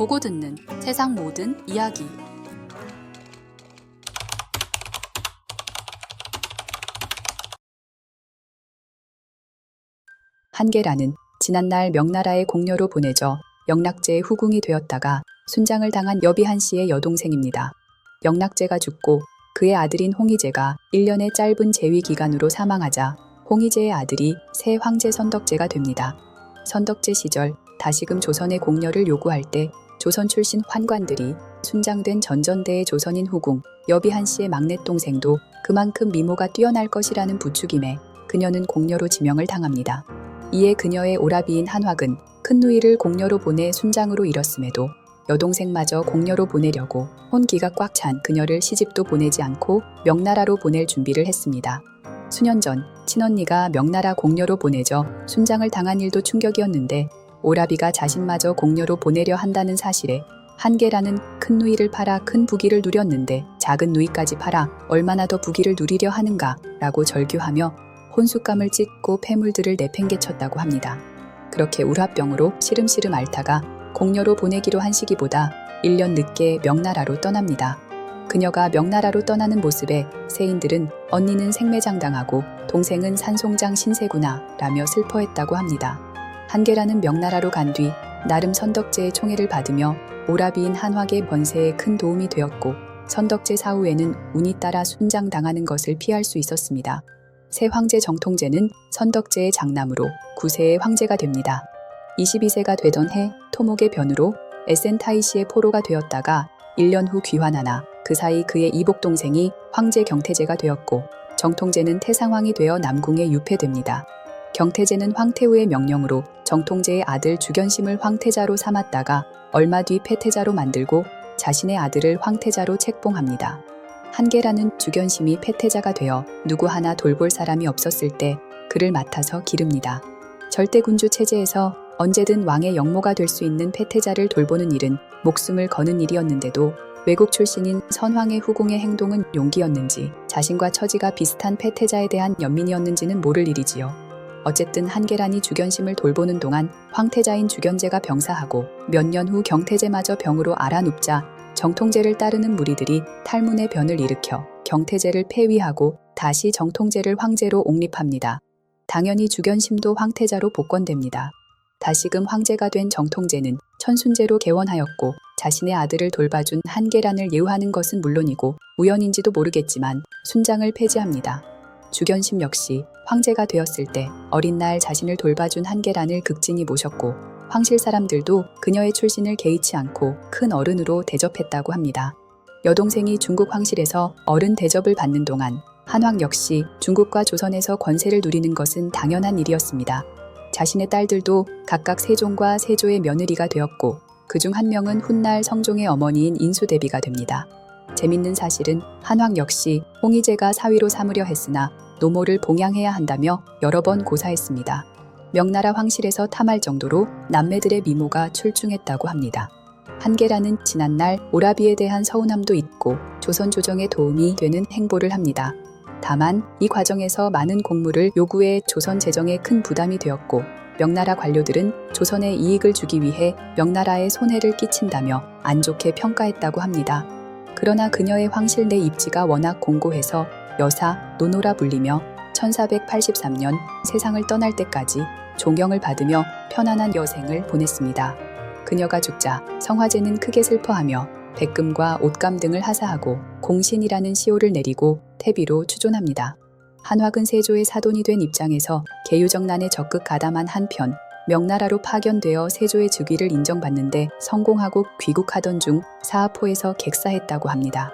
보고 듣는 세상 모든 이야기. 한계라는 지난날 명나라의 공려로 보내져 영락제의 후궁이 되었다가 순장을 당한 여비 한씨의 여동생입니다. 영락제가 죽고 그의 아들인 홍희제가 1년의 짧은 재위 기간으로 사망하자 홍희제의 아들이 새 황제 선덕제가 됩니다. 선덕제 시절 다시금 조선의 공려를 요구할 때 조선 출신 환관들이 순장된 전전대의 조선인 후궁 여비 한씨의 막내 동생도 그만큼 미모가 뛰어날 것이라는 부추김에 그녀는 공려로 지명을 당합니다. 이에 그녀의 오라비인 한확은 큰 누이를 공려로 보내 순장으로 잃었음에도 여동생마저 공려로 보내려고 혼기가 꽉 찬 그녀를 시집도 보내지 않고 명나라로 보낼 준비를 했습니다. 수년 전 친언니가 명나라 공려로 보내져 순장을 당한 일도 충격이었는데 오라비가 자신마저 공려로 보내려 한다는 사실에 한계라는 큰 누이를 팔아 큰 부귀를 누렸는데 작은 누이까지 팔아 얼마나 더 부귀를 누리려 하는가 라고 절규하며 혼숫감을 찢고 폐물들을 내팽개쳤다고 합니다. 그렇게 울화병으로 시름시름 앓다가 공려로 보내기로 한 시기보다 1년 늦게 명나라로 떠납니다. 그녀가 명나라로 떠나는 모습에 세인들은 언니는 생매장당하고 동생은 산송장 신세구나 라며 슬퍼했다고 합니다. 한계라는 명나라로 간 뒤 나름 선덕제의 총애를 받으며 오라비인 한확의 번세에 큰 도움이 되었고 선덕제 사후에는 운이 따라 순장당하는 것을 피할 수 있었습니다. 새 황제 정통제는 선덕제의 장남으로 9세의 황제가 됩니다. 22세가 되던 해 토목의 변으로 에센타이시의 포로가 되었다가 1년 후 귀환하나 그 사이 그의 이복 동생이 황제 경태제가 되었고 정통제는 태상황이 되어 남궁에 유폐됩니다. 경태제는 황태우의 명령으로 정통제의 아들 주견심을 황태자로 삼았다가 얼마 뒤 폐태자로 만들고 자신의 아들을 황태자로 책봉합니다. 한계라는 주견심이 폐태자가 되어 누구 하나 돌볼 사람이 없었을 때 그를 맡아서 기릅니다. 절대군주 체제에서 언제든 왕의 영모가 될 수 있는 폐태자를 돌보는 일은 목숨을 거는 일이었는데도 외국 출신인 선황의 후궁의 행동은 용기였는지 자신과 처지가 비슷한 폐태자에 대한 연민이었는지는 모를 일이지요. 어쨌든 한계란이 주견심을 돌보는 동안 황태자인 주견제가 병사하고 몇 년 후 경태제마저 병으로 앓아눕자 정통제를 따르는 무리들이 탈문의 변을 일으켜 경태제를 폐위하고 다시 정통제를 황제로 옹립합니다. 당연히 주견심도 황태자로 복권됩니다. 다시금 황제가 된 정통제는 천순제로 개원하였고 자신의 아들을 돌봐준 한계란을 예우하는 것은 물론이고 우연인지도 모르겠지만 순장을 폐지합니다. 주견심 역시 황제가 되었을 때 어린 날 자신을 돌봐준 한계란을 극진히 모셨고 황실 사람들도 그녀의 출신을 개의치 않고 큰 어른으로 대접했다고 합니다. 여동생이 중국 황실에서 어른 대접을 받는 동안 한확 역시 중국과 조선에서 권세를 누리는 것은 당연한 일이었습니다. 자신의 딸들도 각각 세종과 세조의 며느리가 되었고 그중 한 명은 훗날 성종의 어머니인 인수대비가 됩니다. 재밌는 사실은 한확 역시 홍희제가 사위로 삼으려 했으나 노모를 봉양해야 한다며 여러 번 고사했습니다. 명나라 황실에서 탐할 정도로 남매들의 미모가 출중했다고 합니다. 한계라는 지난날 오라비에 대한 서운함도 있고 조선 조정에 도움이 되는 행보를 합니다. 다만 이 과정에서 많은 공물을 요구해 조선 재정에 큰 부담이 되었고 명나라 관료들은 조선에 이익을 주기 위해 명나라에 손해를 끼친다며 안 좋게 평가했다고 합니다. 그러나 그녀의 황실 내 입지가 워낙 공고해서 여사, 노노라 불리며 1483년 세상을 떠날 때까지 존경을 받으며 편안한 여생을 보냈습니다. 그녀가 죽자 성화제는 크게 슬퍼하며 백금과 옷감 등을 하사하고 공신이라는 시호를 내리고 태비로 추존합니다. 한확은 세조의 사돈이 된 입장에서 계유정난에 적극 가담한 한편 명나라로 파견되어 세조의 즉위를 인정받는데 성공하고 귀국하던 중 사하포에서 객사했다고 합니다.